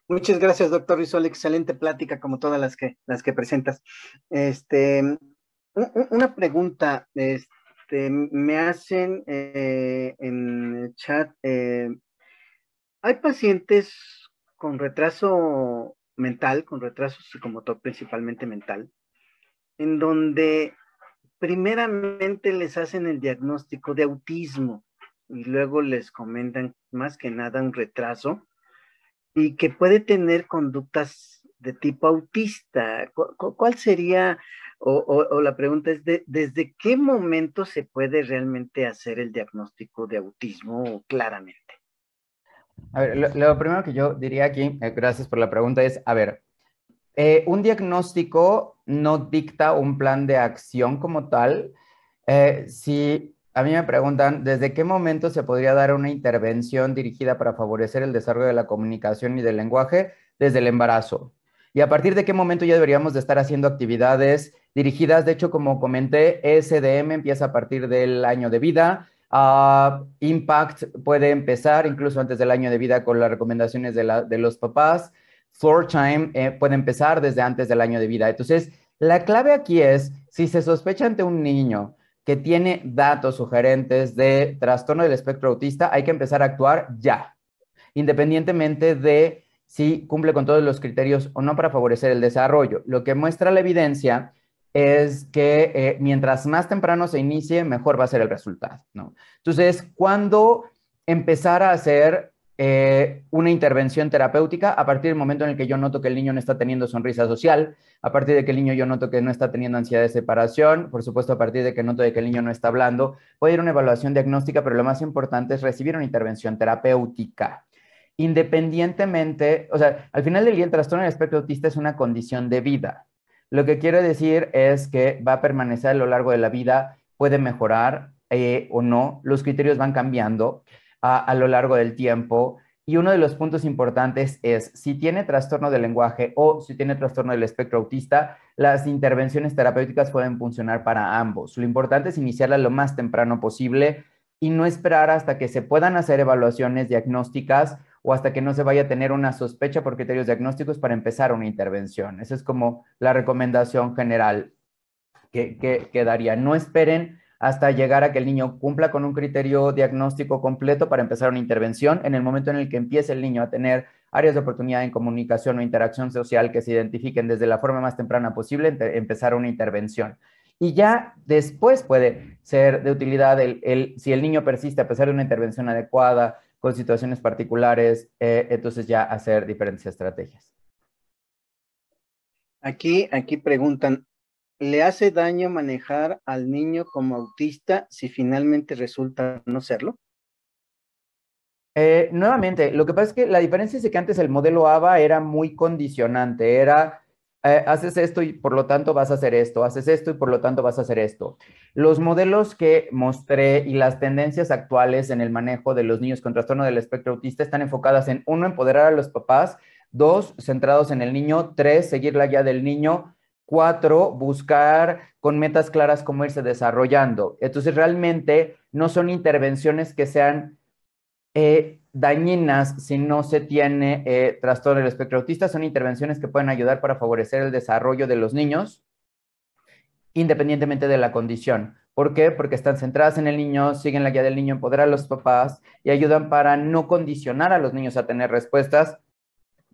Muchas gracias, doctor Rizol. Excelente plática, como todas las que presentas. Este, una pregunta, me hacen en el chat, ¿hay pacientes con retraso mental, con retraso psicomotor principalmente mental, en donde primeramente les hacen el diagnóstico de autismo y luego les comentan más que nada un retraso y que puede tener conductas de tipo autista? ¿Cuál sería, o la pregunta es, ¿desde qué momento se puede realmente hacer el diagnóstico de autismo claramente? A ver, lo primero que yo diría aquí, gracias por la pregunta, es, a ver, un diagnóstico no dicta un plan de acción como tal. Si a mí me preguntan, ¿desde qué momento se podría dar una intervención dirigida para favorecer el desarrollo de la comunicación y del lenguaje? Desde el embarazo. ¿Y a partir de qué momento ya deberíamos de estar haciendo actividades dirigidas? De hecho, como comenté, SDM empieza a partir del año de vida. Impact puede empezar incluso antes del año de vida con las recomendaciones de los papás. Floor time puede empezar desde antes del año de vida. Entonces, la clave aquí es, si se sospecha ante un niño que tiene datos sugerentes de trastorno del espectro autista, hay que empezar a actuar ya, independientemente de si cumple con todos los criterios o no para favorecer el desarrollo. Lo que muestra la evidencia es que mientras más temprano se inicie, mejor va a ser el resultado, ¿no? Entonces, ¿cuándo empezar a hacer una intervención terapéutica? A partir del momento en el que yo noto que el niño no está teniendo sonrisa social, a partir de que el niño yo noto que no está teniendo ansiedad de separación, por supuesto a partir de que noto de que el niño no está hablando, puede ir a una evaluación diagnóstica, pero lo más importante es recibir una intervención terapéutica. Independientemente, o sea, al final del día el trastorno del espectro autista es una condición de vida. Lo que quiero decir es que va a permanecer a lo largo de la vida, puede mejorar o no, los criterios van cambiando a lo largo del tiempo. Y uno de los puntos importantes es, si tiene trastorno del lenguaje o si tiene trastorno del espectro autista, las intervenciones terapéuticas pueden funcionar para ambos. Lo importante es iniciarla lo más temprano posible y no esperar hasta que se puedan hacer evaluaciones diagnósticas o hasta que no se vaya a tener una sospecha por criterios diagnósticos para empezar una intervención. Esa es como la recomendación general que daría. No esperen hasta llegar a que el niño cumpla con un criterio diagnóstico completo para empezar una intervención. En el momento en el que empiece el niño a tener áreas de oportunidad en comunicación o interacción social que se identifiquen desde la forma más temprana posible, empezar una intervención. Y ya después puede ser de utilidad si el niño persiste a pesar de una intervención adecuada, con situaciones particulares, entonces ya hacer diferentes estrategias. Aquí preguntan, ¿le hace daño manejar al niño como autista si finalmente resulta no serlo? Nuevamente, lo que pasa es que la diferencia es que antes el modelo ABA era muy condicionante, era haces esto y por lo tanto vas a hacer esto, haces esto y por lo tanto vas a hacer esto. Los modelos que mostré y las tendencias actuales en el manejo de los niños con trastorno del espectro autista están enfocadas en, uno, empoderar a los papás, dos, centrados en el niño, tres, seguir la guía del niño, cuatro, buscar con metas claras cómo irse desarrollando. Entonces, realmente no son intervenciones que sean dañinas si no se tiene trastorno del espectro autista. Son intervenciones que pueden ayudar para favorecer el desarrollo de los niños independientemente de la condición. ¿Por qué? Porque están centradas en el niño, siguen la guía del niño, empoderan a los papás y ayudan para no condicionar a los niños a tener respuestas,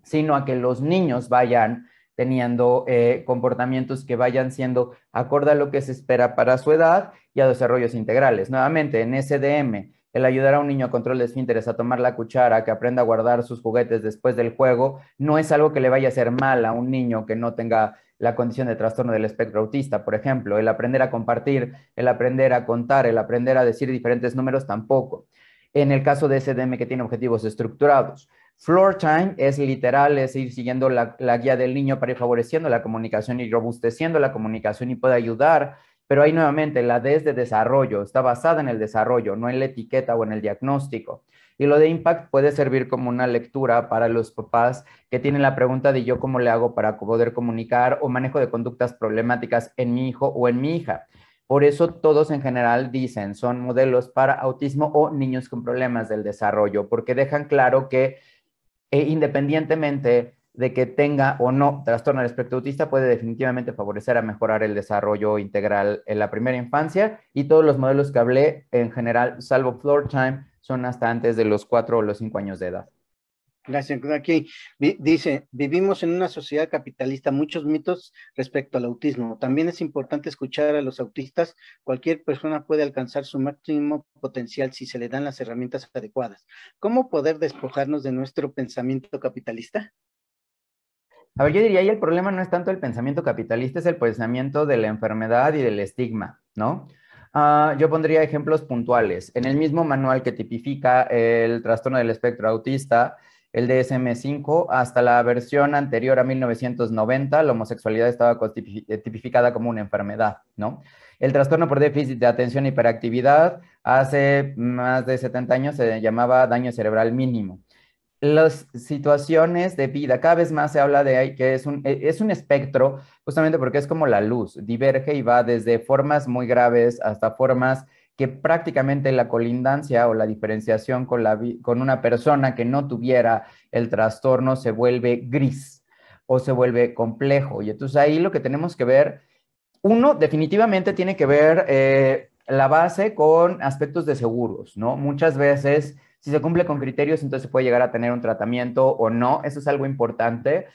sino a que los niños vayan teniendo comportamientos que vayan siendo acorde a lo que se espera para su edad y a desarrollos integrales. Nuevamente, en SDM, el ayudar a un niño a control de esfínteres, a tomar la cuchara, que aprenda a guardar sus juguetes después del juego, no es algo que le vaya a hacer mal a un niño que no tenga la condición de trastorno del espectro autista. Por ejemplo, el aprender a compartir, el aprender a contar, el aprender a decir diferentes números tampoco. En el caso de SDM que tiene objetivos estructurados. Floor time es literal, es ir siguiendo la guía del niño para ir favoreciendo la comunicación y robusteciendo la comunicación y puede ayudar, pero ahí nuevamente la D es de desarrollo, está basada en el desarrollo, no en la etiqueta o en el diagnóstico. Y lo de impact puede servir como una lectura para los papás que tienen la pregunta de yo cómo le hago para poder comunicar o manejo de conductas problemáticas en mi hijo o en mi hija. Por eso todos en general dicen son modelos para autismo o niños con problemas del desarrollo, porque dejan claro que independientemente de que tenga o no trastorno del espectro autista, puede definitivamente favorecer a mejorar el desarrollo integral en la primera infancia, y todos los modelos que hablé en general, salvo Floor Time, son hasta antes de los 4 o los 5 años de edad. Gracias. Aquí dice, vivimos en una sociedad capitalista, muchos mitos respecto al autismo. También es importante escuchar a los autistas. Cualquier persona puede alcanzar su máximo potencial si se le dan las herramientas adecuadas. ¿Cómo poder despojarnos de nuestro pensamiento capitalista? A ver, yo diría, ahí el problema no es tanto el pensamiento capitalista, es el pensamiento de la enfermedad y del estigma, ¿no? Yo pondría ejemplos puntuales. En el mismo manual que tipifica el trastorno del espectro autista, el DSM-5, hasta la versión anterior a 1990, la homosexualidad estaba tipificada como una enfermedad, ¿no? El trastorno por déficit de atención e hiperactividad, hace más de 70 años se llamaba daño cerebral mínimo. Las situaciones de vida, cada vez más se habla de ahí que es un espectro, justamente porque es como la luz, diverge y va desde formas muy graves hasta formas que prácticamente la colindancia o la diferenciación con una persona que no tuviera el trastorno se vuelve gris o se vuelve complejo. Y entonces ahí lo que tenemos que ver, uno definitivamente tiene que ver la base con aspectos de seguros, ¿no? Muchas veces, si se cumple con criterios, entonces se puede llegar a tener un tratamiento o no. Eso es algo importante.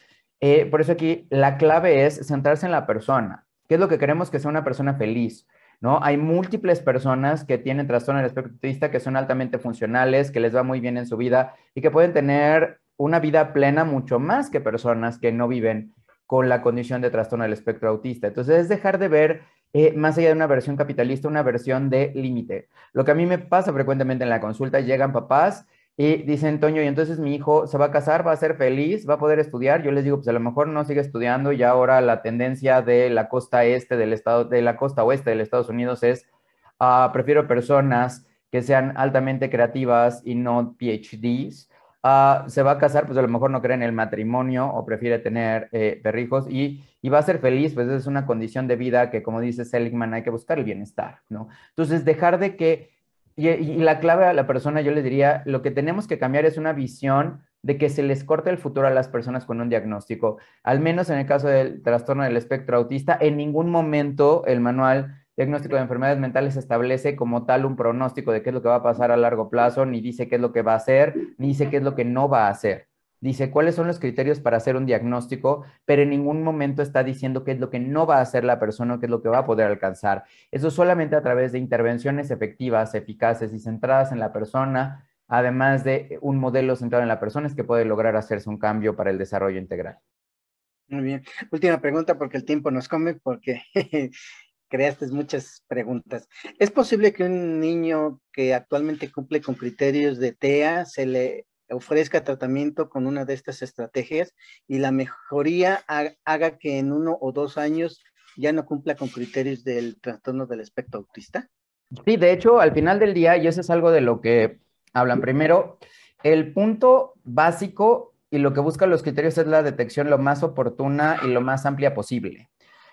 Por eso aquí la clave es centrarse en la persona. ¿Qué es lo que queremos? Que sea una persona feliz, ¿no? Hay múltiples personas que tienen trastorno del espectro autista que son altamente funcionales, que les va muy bien en su vida y que pueden tener una vida plena mucho más que personas que no viven con la condición de trastorno del espectro autista. Entonces, es dejar de ver más allá de una versión capitalista, una versión de límite. Lo que a mí me pasa frecuentemente en la consulta, llegan papás y dicen, Toño, y entonces mi hijo se va a casar, va a ser feliz, va a poder estudiar. Yo les digo, pues a lo mejor no sigue estudiando, y ahora la tendencia de la costa este del estado, de la costa oeste de los Estados Unidos es, prefiero personas que sean altamente creativas y no PhDs. Se va a casar, pues a lo mejor no cree en el matrimonio o prefiere tener perrijos y va a ser feliz, pues es una condición de vida que, como dice Seligman, hay que buscar el bienestar, ¿no? Entonces, dejar de que, y la clave a la persona, yo le diría, lo que tenemos que cambiar es una visión de que se les corta el futuro a las personas con un diagnóstico. Al menos en el caso del trastorno del espectro autista, en ningún momento el manual diagnóstico de enfermedades mentales establece como tal un pronóstico de qué es lo que va a pasar a largo plazo, ni dice qué es lo que va a hacer, ni dice qué es lo que no va a hacer. Dice cuáles son los criterios para hacer un diagnóstico, pero en ningún momento está diciendo qué es lo que no va a hacer la persona, qué es lo que va a poder alcanzar. Eso solamente a través de intervenciones efectivas, eficaces y centradas en la persona, además de un modelo centrado en la persona, es que puede lograr hacerse un cambio para el desarrollo integral. Muy bien. Última pregunta porque el tiempo nos come, porque creaste muchas preguntas. ¿Es posible que un niño que actualmente cumple con criterios de TEA se le ofrezca tratamiento con una de estas estrategias y la mejoría haga que en 1 o 2 años ya no cumpla con criterios del trastorno del espectro autista? Sí, de hecho, al final del día, y eso es algo de lo que hablan primero, el punto básico y lo que buscan los criterios es la detección lo más oportuna y lo más amplia posible.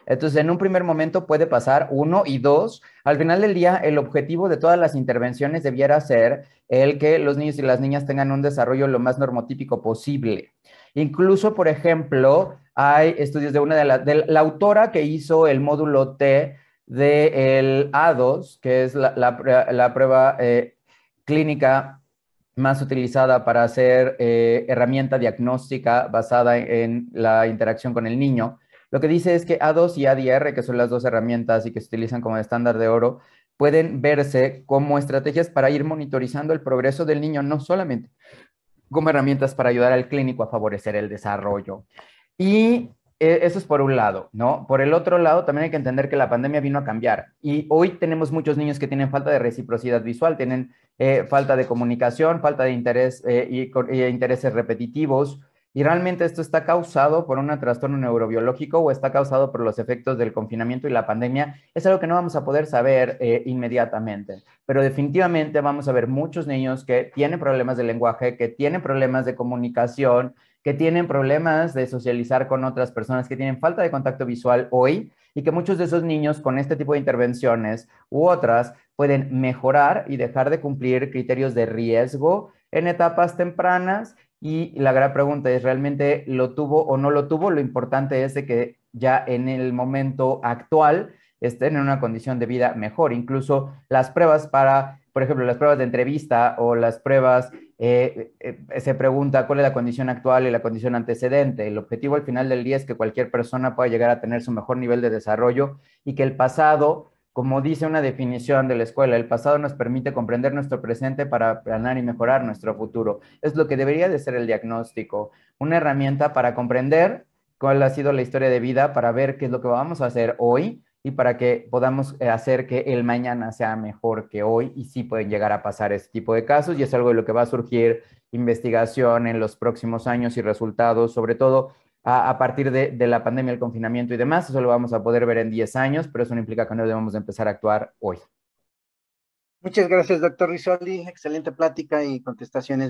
Entonces, en un primer momento puede pasar uno y dos. Al final del día, el objetivo de todas las intervenciones debiera ser el que los niños y las niñas tengan un desarrollo lo más normotípico posible. Incluso, por ejemplo, hay estudios de de la autora que hizo el módulo T del A2, que es la prueba clínica más utilizada para hacer herramienta diagnóstica basada en la interacción con el niño. Lo que dice es que A2 y ADR, que son las dos herramientas y que se utilizan como estándar de oro, pueden verse como estrategias para ir monitorizando el progreso del niño, no solamente como herramientas para ayudar al clínico a favorecer el desarrollo. Y eso es por un lado, ¿no? Por el otro lado, también hay que entender que la pandemia vino a cambiar y hoy tenemos muchos niños que tienen falta de reciprocidad visual, tienen falta de comunicación, falta de interés y intereses repetitivos. Y realmente esto está causado por un trastorno neurobiológico o está causado por los efectos del confinamiento y la pandemia. Es algo que no vamos a poder saber inmediatamente, pero definitivamente vamos a ver muchos niños que tienen problemas de lenguaje, que tienen problemas de comunicación, que tienen problemas de socializar con otras personas, que tienen falta de contacto visual hoy, y que muchos de esos niños con este tipo de intervenciones u otras pueden mejorar y dejar de cumplir criterios de riesgo en etapas tempranas. Y la gran pregunta es, ¿realmente lo tuvo o no lo tuvo? Lo importante es de que ya en el momento actual estén en una condición de vida mejor. Incluso las pruebas para, por ejemplo, las pruebas de entrevista o las pruebas, se pregunta cuál es la condición actual y la condición antecedente. El objetivo al final del día es que cualquier persona pueda llegar a tener su mejor nivel de desarrollo y que el pasado, como dice una definición de la escuela, el pasado nos permite comprender nuestro presente para planear y mejorar nuestro futuro. Es lo que debería de ser el diagnóstico, una herramienta para comprender cuál ha sido la historia de vida, para ver qué es lo que vamos a hacer hoy y para que podamos hacer que el mañana sea mejor que hoy, y sí pueden llegar a pasar este tipo de casos, y es algo de lo que va a surgir investigación en los próximos años y resultados, sobre todo a partir de la pandemia, el confinamiento y demás. Eso lo vamos a poder ver en 10 años, pero eso no implica que no debemos de empezar a actuar hoy. Muchas gracias, doctor Risoli. Excelente plática y contestaciones.